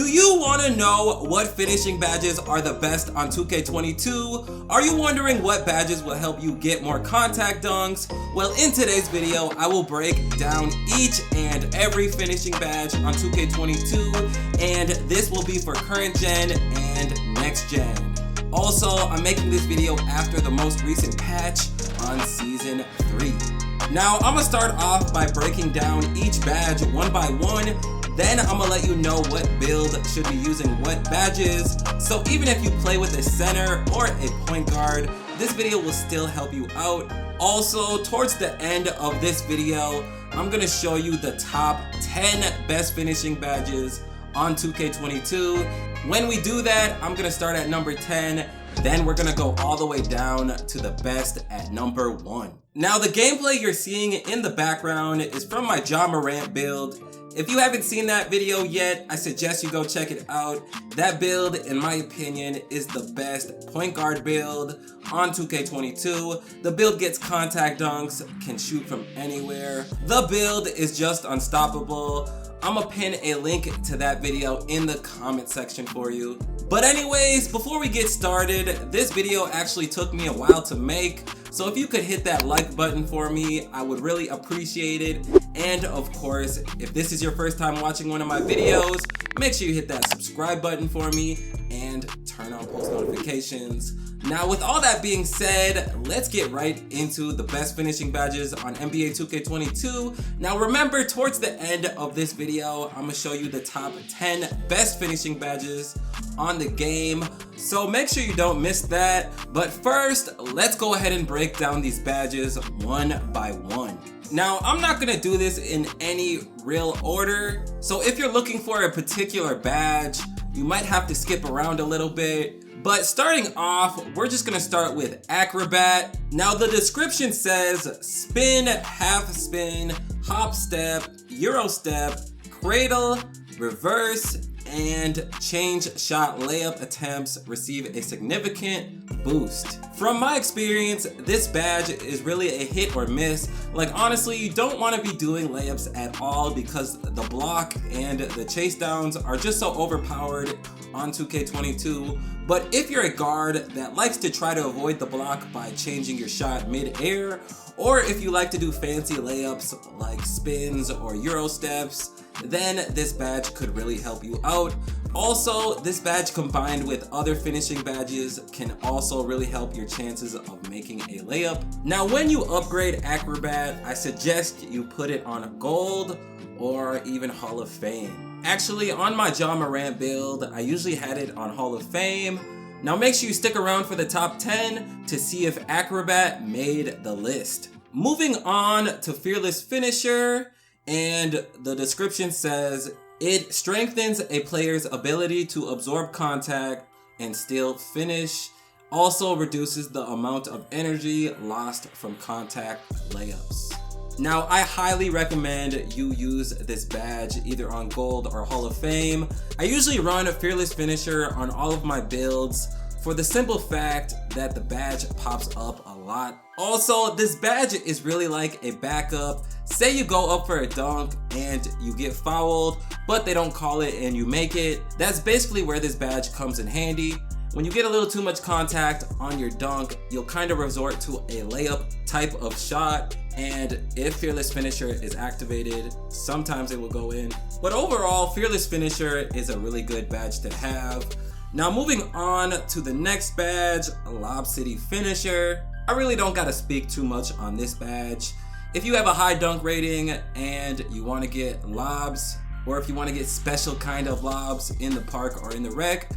Do you want to know what finishing badges are the best on 2K22? Are you wondering what badges will help you get more contact dunks? Well, in today's video, I will break down each and every finishing badge on 2K22, and this will be for current gen and next gen. Also, I'm making this video after the most recent patch on Season 3. Now, I'm gonna start off by breaking down each badge one by one. Then I'm gonna let you know what build should be using what badges. So even if you play with a center or a point guard, this video will still help you out. Also, towards the end of this video, I'm gonna show you the top 10 best finishing badges on 2K22. When we do that, I'm gonna start at number 10, then we're gonna go all the way down to the best at number 1. Now, the gameplay you're seeing in the background is from my Ja Morant build. If you haven't seen that video yet, I suggest you go check it out. That build, in my opinion, is the best point guard build on 2K22. The build gets contact dunks, can shoot from anywhere. The build is just unstoppable. I'm gonna pin a link to that video in the comment section for you. But anyways, before we get started, this video actually took me a while to make. So if you could hit that like button for me, I would really appreciate it. And of course, if this is your first time watching one of my videos, make sure you hit that subscribe button for me and turn on post notifications. Now, with all that being said, let's get right into the best finishing badges on NBA 2K22. Now remember, towards the end of this video, I'm gonna show you the top 10 best finishing badges on the game. So make sure you don't miss that. But first, let's go ahead and break down these badges one by one. Now, I'm not gonna do this in any real order. So if you're looking for a particular badge, you might have to skip around a little bit. But starting off, we're just gonna start with Acrobat. Now the description says spin, half spin, hop step, Euro step, cradle, reverse, and change shot layup attempts receive a significant boost. From my experience, this badge is really a hit or miss. Like honestly, you don't want to be doing layups at all because the block and the chase downs are just so overpowered on 2K22. But if you're a guard that likes to try to avoid the block by changing your shot mid-air, or if you like to do fancy layups like spins or Euro steps, then this badge could really help you out. Also, this badge combined with other finishing badges can also really help your chances of making a layup. Now, when you upgrade Acrobat, I suggest you put it on Gold or even Hall of Fame. Actually, on my Ja Morant build, I usually had it on Hall of Fame. Now make sure you stick around for the top 10 to see if Acrobat made the list. Moving on to Fearless Finisher, and the description says, it strengthens a player's ability to absorb contact and still finish. Also reduces the amount of energy lost from contact layups. Now, I highly recommend you use this badge either on Gold or Hall of Fame. I usually run a Fearless Finisher on all of my builds for the simple fact that the badge pops up a lot. Also, this badge is really like a backup. Say you go up for a dunk and you get fouled, but they don't call it and you make it. That's basically where this badge comes in handy. When you get a little too much contact on your dunk, you'll kind of resort to a layup type of shot. And if Fearless Finisher is activated, sometimes it will go in. But overall, Fearless Finisher is a really good badge to have. Now moving on to the next badge, Lob City Finisher. I really don't gotta speak too much on this badge. If you have a high dunk rating and you wanna get lobs, or if you wanna get special kind of lobs in the park or in the rec,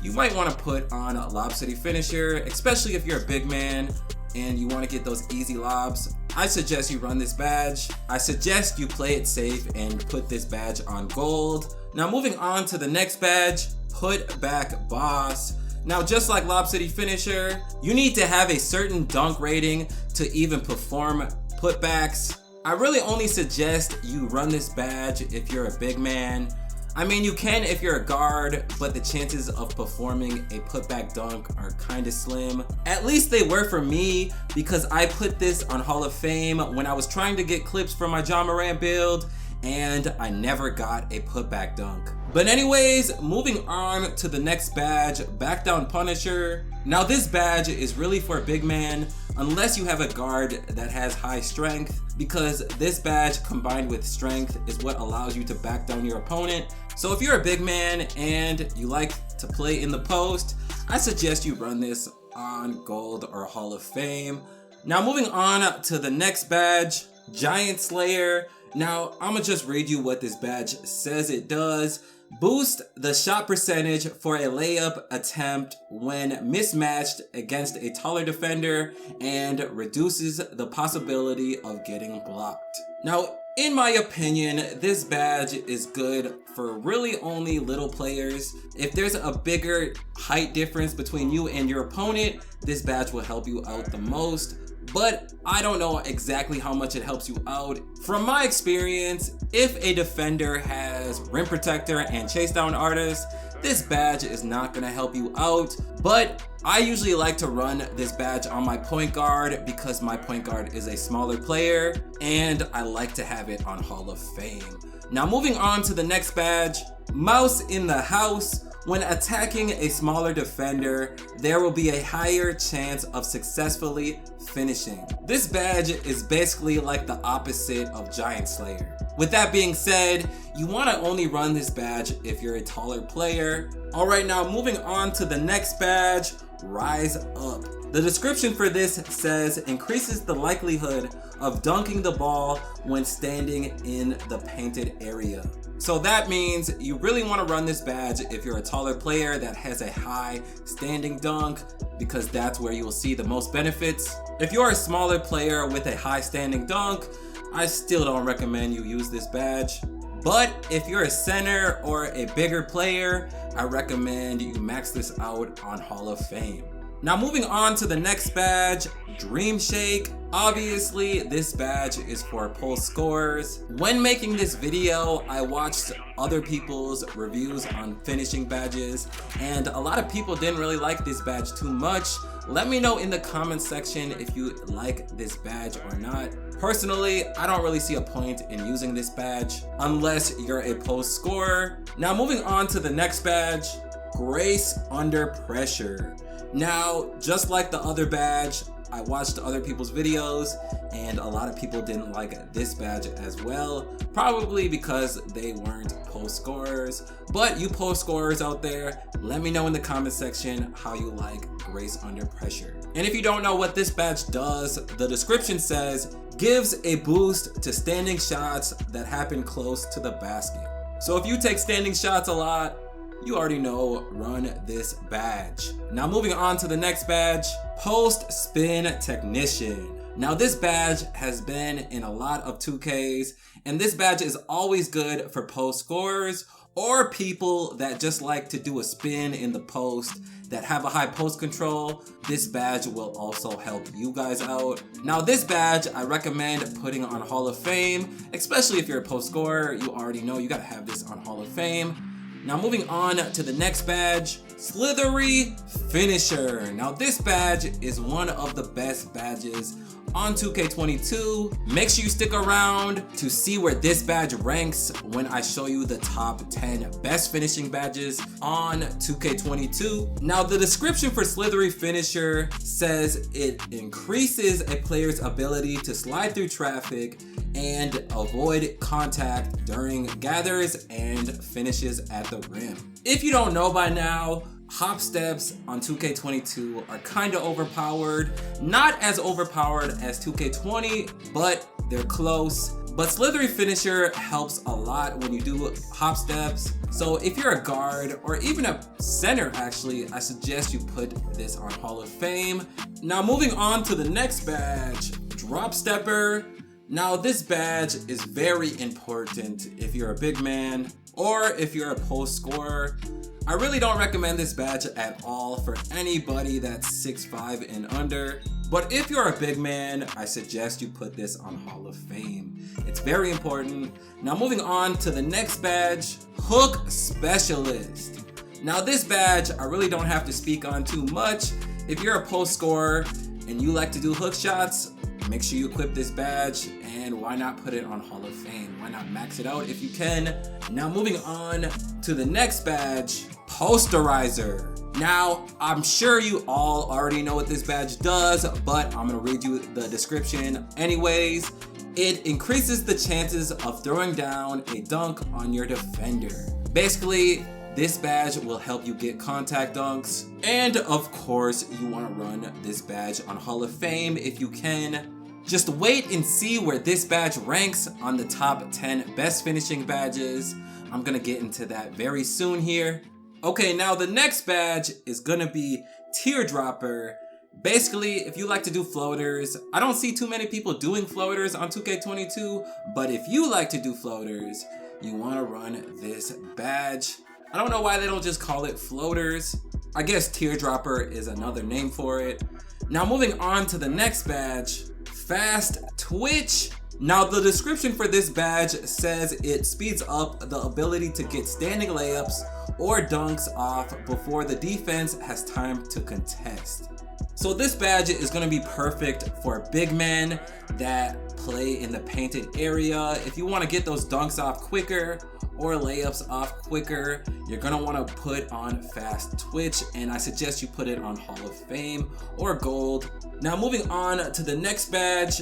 you might wanna put on a Lob City Finisher, especially if you're a big man and you wanna get those easy lobs. I suggest you run this badge. I suggest you play it safe and put this badge on Gold. Now moving on to the next badge, Put Back Boss. Now just like Lob City Finisher, you need to have a certain dunk rating to even perform putbacks. I really only suggest you run this badge if you're a big man. I mean, you can if you're a guard, but the chances of performing a putback dunk are kind of slim. At least they were for me, because I put this on Hall of Fame when I was trying to get clips for my Ja Morant build, and I never got a putback dunk. But anyways, moving on to the next badge, Back Down Punisher. Now this badge is really for a big man unless you have a guard that has high strength, because this badge combined with strength is what allows you to back down your opponent. So if you're a big man and you like to play in the post, I suggest you run this on Gold or Hall of Fame. Now moving on to the next badge, Giant Slayer. Now I'm gonna just read you what this badge says it does. Boost the shot percentage for a layup attempt when mismatched against a taller defender and reduces the possibility of getting blocked. Now, in my opinion, this badge is good for really only little players. If there's a bigger height difference between you and your opponent, this badge will help you out the most. But I don't know exactly how much it helps you out. From my experience, if a defender has rim protector and chase down artist, this badge is not gonna help you out. But I usually like to run this badge on my point guard because my point guard is a smaller player and I like to have it on Hall of Fame. Now moving on to the next badge, Mouse in the House. When attacking a smaller defender, there will be a higher chance of successfully finishing. This badge is basically like the opposite of Giant Slayer. With that being said, you want to only run this badge if you're a taller player. Alright, now moving on to the next badge, Rise Up. The description for this says increases the likelihood of dunking the ball when standing in the painted area. So that means you really want to run this badge if you're a taller player that has a high standing dunk, because that's where you will see the most benefits. If you're a smaller player with a high standing dunk, I still don't recommend you use this badge. But if you're a center or a bigger player, I recommend you max this out on Hall of Fame. Now moving on to the next badge, Dream Shake. Obviously, this badge is for post scorers. When making this video, I watched other people's reviews on finishing badges, and a lot of people didn't really like this badge too much. Let me know in the comment section if you like this badge or not. Personally, I don't really see a point in using this badge unless you're a post scorer. Now moving on to the next badge, Grace Under Pressure. Now, just like the other badge, I watched other people's videos and a lot of people didn't like this badge as well, probably because they weren't post scorers. But you post scorers out there, let me know in the comment section how you like Grace Under Pressure. And if you don't know what this badge does, the description says gives a boost to standing shots that happen close to the basket. So if you take standing shots a lot, you already know, run this badge. Now moving on to the next badge, Post Spin Technician. Now this badge has been in a lot of 2Ks, and this badge is always good for post scorers or people that just like to do a spin in the post that have a high post control. This badge will also help you guys out. Now this badge I recommend putting on Hall of Fame, especially if you're a post scorer. You already know you gotta have this on Hall of Fame. Now moving on to the next badge, Slithery Finisher. Now this badge is one of the best badges on 2K22. Make sure you stick around to see where this badge ranks when I show you the top 10 best finishing badges on 2K22. Now the description for Slithery Finisher says it increases a player's ability to slide through traffic and avoid contact during gathers and finishes at the rim. If you don't know by now, hop steps on 2K22 are kind of overpowered. Not as overpowered as 2K20, but they're close. But Slithery Finisher helps a lot when you do hop steps. So if you're a guard or even a center, actually, I suggest you put this on Hall of Fame. Now moving on to the next badge, Drop Stepper. Now this badge is very important if you're a big man or if you're a post scorer. I really don't recommend this badge at all for anybody that's 6'5" and under. But if you're a big man, I suggest you put this on Hall of Fame. It's very important. Now moving on to the next badge, Hook Specialist. Now this badge, I really don't have to speak on too much. If you're a post scorer and you like to do hook shots, make sure you equip this badge, and why not put it on Hall of Fame? Why not max it out if you can? Now moving on to the next badge, Posterizer. Now, I'm sure you all already know what this badge does, but I'm gonna read you the description anyways. It increases the chances of throwing down a dunk on your defender. Basically, this badge will help you get contact dunks. And of course, you wanna run this badge on Hall of Fame if you can. Just wait and see where this badge ranks on the top 10 best finishing badges. I'm gonna get into that very soon here. Okay, now the next badge is gonna be Teardropper. Basically, if you like to do floaters, I don't see too many people doing floaters on 2K22, but if you like to do floaters, you wanna run this badge. I don't know why they don't just call it floaters. I guess Teardropper is another name for it. Now moving on to the next badge, Fast Twitch. Now the description for this badge says it speeds up the ability to get standing layups or dunks off before the defense has time to contest. So this badge is going to be perfect for big men that play in the painted area. If you want to get those dunks off quicker or layups off quicker, you're going to want to put on Fast Twitch, and I suggest you put it on Hall of Fame or Gold. Now moving on to the next badge,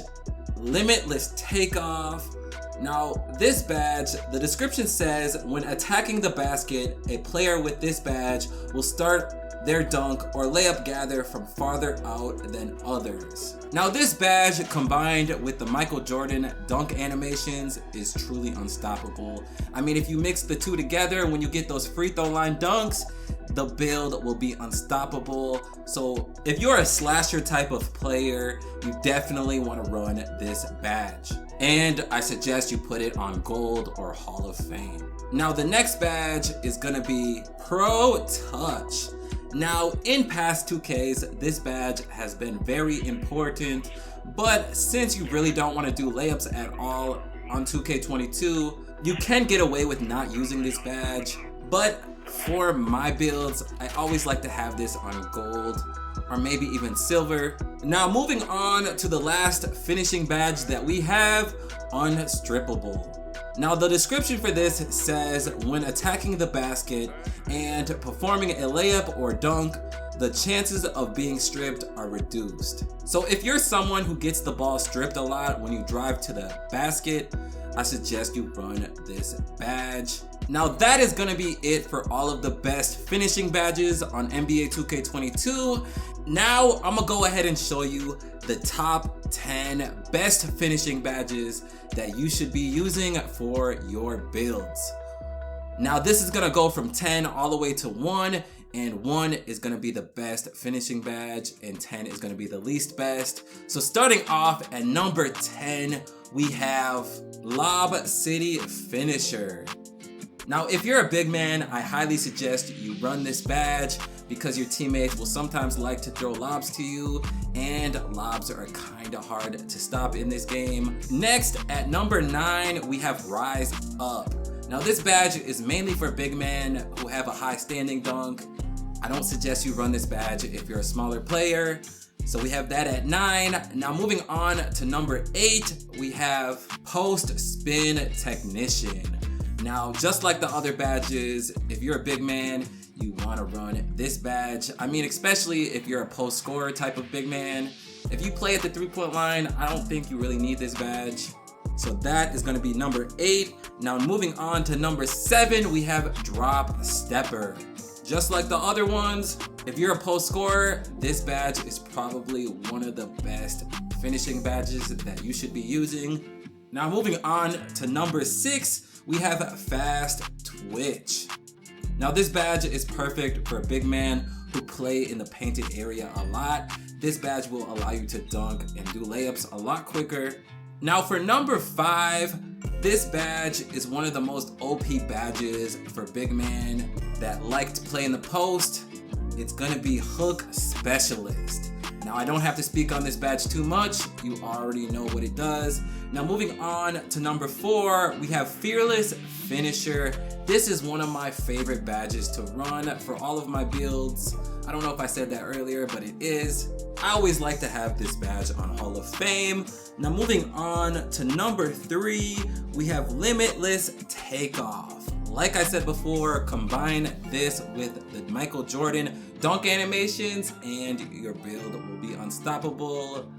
Limitless Takeoff. Now this badge, the description says when attacking the basket, a player with this badge will start their dunk or layup gather from farther out than others. Now this badge combined with the Michael Jordan dunk animations is truly unstoppable. I mean, if you mix the two together, when you get those free throw line dunks, the build will be unstoppable. So if you're a slasher type of player, you definitely want to run this badge. And I suggest you put it on Gold or Hall of Fame. Now the next badge is gonna be Pro Touch. Now, in past 2Ks, this badge has been very important, but since you really don't want to do layups at all on 2K22, you can get away with not using this badge. But for my builds, I always like to have this on Gold or maybe even Silver. Now, moving on to the last finishing badge that we have, Unstrippable. Now the description for this says when attacking the basket and performing a layup or dunk, the chances of being stripped are reduced. So if you're someone who gets the ball stripped a lot when you drive to the basket, I suggest you run this badge. Now that is gonna be it for all of the best finishing badges on NBA 2K22. Now I'm gonna go ahead and show you the top 10 best finishing badges that you should be using for your builds. Now this is gonna go from 10 all the way to 1, and 1 is gonna be the best finishing badge and 10 is gonna be the least best. So starting off at number 10, we have Lob City Finisher. Now if you're a big man, I highly suggest you run this badge because your teammates will sometimes like to throw lobs to you, and lobs are kinda hard to stop in this game. Next, at number 9, we have Rise Up. Now this badge is mainly for big men who have a high standing dunk. I don't suggest you run this badge if you're a smaller player. So we have that at 9. Now moving on to number 8, we have Post Spin Technician. Now, just like the other badges, if you're a big man, you want to run this badge. I mean, especially if you're a post scorer type of big man. If you play at the 3-point line, I don't think you really need this badge. So that is going to be number 8. Now moving on to number 7, we have Drop Stepper. Just like the other ones, if you're a post scorer, this badge is probably one of the best finishing badges that you should be using. Now moving on to number 6, we have Fast Twitch. Now this badge is perfect for a big man who play in the painted area a lot. This badge will allow you to dunk and do layups a lot quicker. Now for number 5, this badge is one of the most OP badges for big men that like to play in the post. It's gonna be Hook Specialist. Now I don't have to speak on this badge too much, you already know what it does. Now moving on to number 4, we have Fearless Finisher. This is one of my favorite badges to run for all of my builds. I don't know if I said that earlier, but it is. I always like to have this badge on Hall of Fame. Now moving on to number 3, we have Limitless Takeoff. Like I said before, combine this with the Michael Jordan dunk animations and your build will be unstoppable.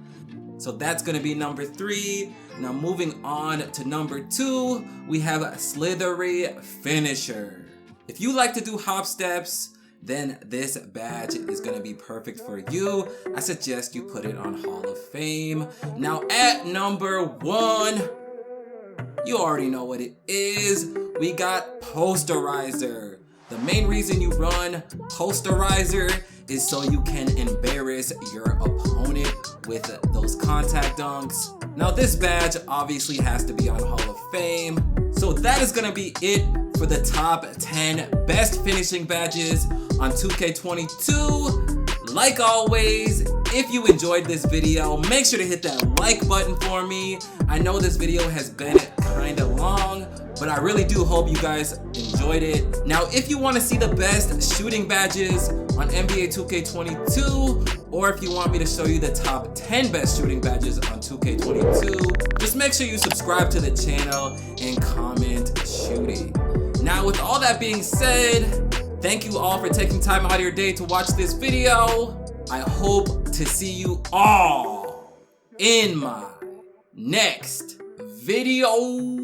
So that's gonna be number 3. Now moving on to number 2, we have Slithery Finisher. If you like to do hop steps, then this badge is gonna be perfect for you. I suggest you put it on Hall of Fame. Now at number 1, you already know what it is. We got Posterizer. The main reason you run Posterizer is so you can embarrass your opponent with those contact dunks. Now this badge obviously has to be on Hall of Fame. So that is gonna be it for the top 10 best finishing badges on 2K22. Like always, if you enjoyed this video, make sure to hit that like button for me. I know this video has been kinda long, but I really do hope you guys enjoyed it. Now, if you want to see the best shooting badges on NBA 2K22, or if you want me to show you the top 10 best shooting badges on 2K22, just make sure you subscribe to the channel and comment shooting. Now, with all that being said, thank you all for taking time out of your day to watch this video. I hope to see you all in my next video.